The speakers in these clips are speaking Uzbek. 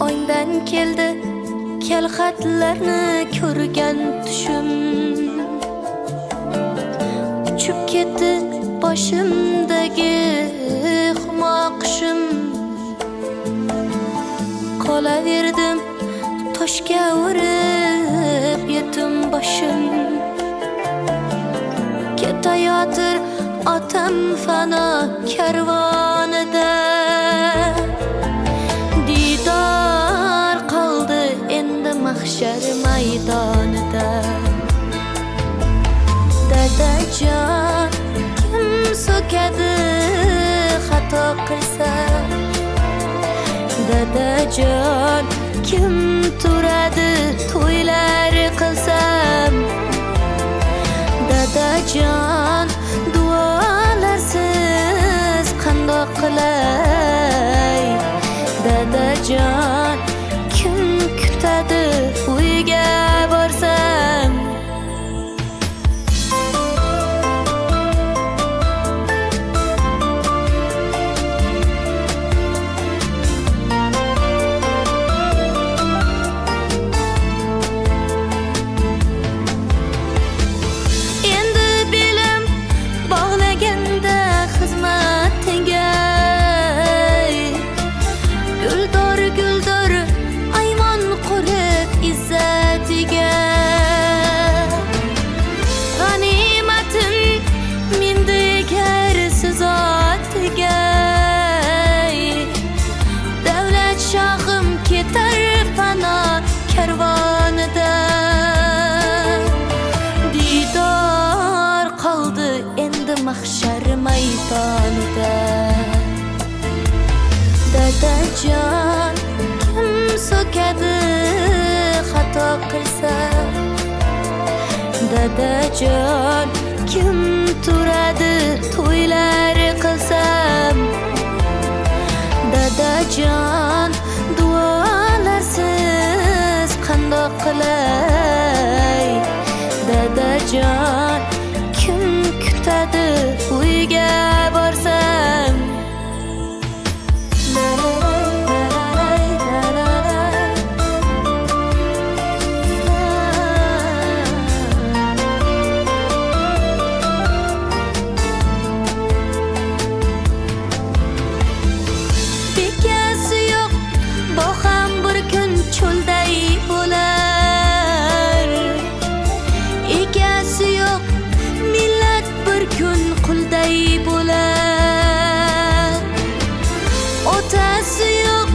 Oydan keldi kelxatlarni ko'rgan tushim, uchib ketdi boshimdagi humo qushim. Qolaverdim toshga urib yetim boshim, ketayotir otam fano karvonida. Didor qoldi endi mahshar maydonida. Dadajon kim so'kadi xato qilsa, dadajon kim turadi to'ylar qilsam, dadajon duolarsiz qandoq qilay, dadajon kim kutadi uyga borsam. Endi belim bog'laganda xizmatinga, guldor guldor aymon qurib izzatiga. G'animatim mendigar sizotiga, davlat shohim ketar fano karvonida. Didor qoldi endi mahshar maydonida. Dadajon kim so'kadi xato qilsa, dadajon kim turadi to'ylar qilsam, dadajon duolarsiz qandoq qilay, dadajon kim kutadi uyga borsam. Bekasi yo'q bu ham bir kun cho'lday bo'lar, egasi yo'q millat bir kun qulday bo'lar. Otasi yo'q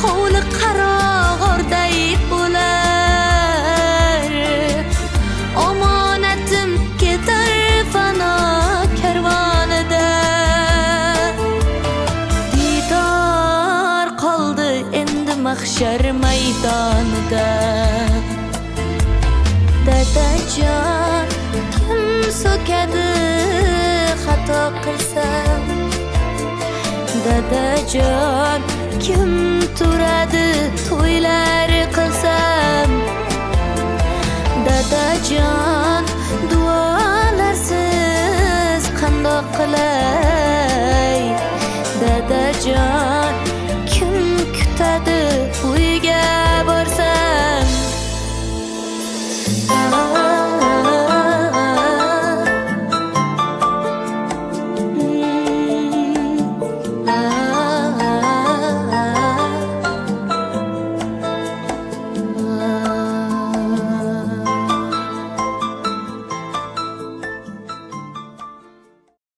hovli qarog'orday bo'lar, omonatim ketar fano karvonida. Didor qoldi endi mahshar maydonida. Dadajon kim so'kadi xato qilsam, dadajon kim turadi to'ylar qilsam, dadajon duolarsiz qandoq qilay,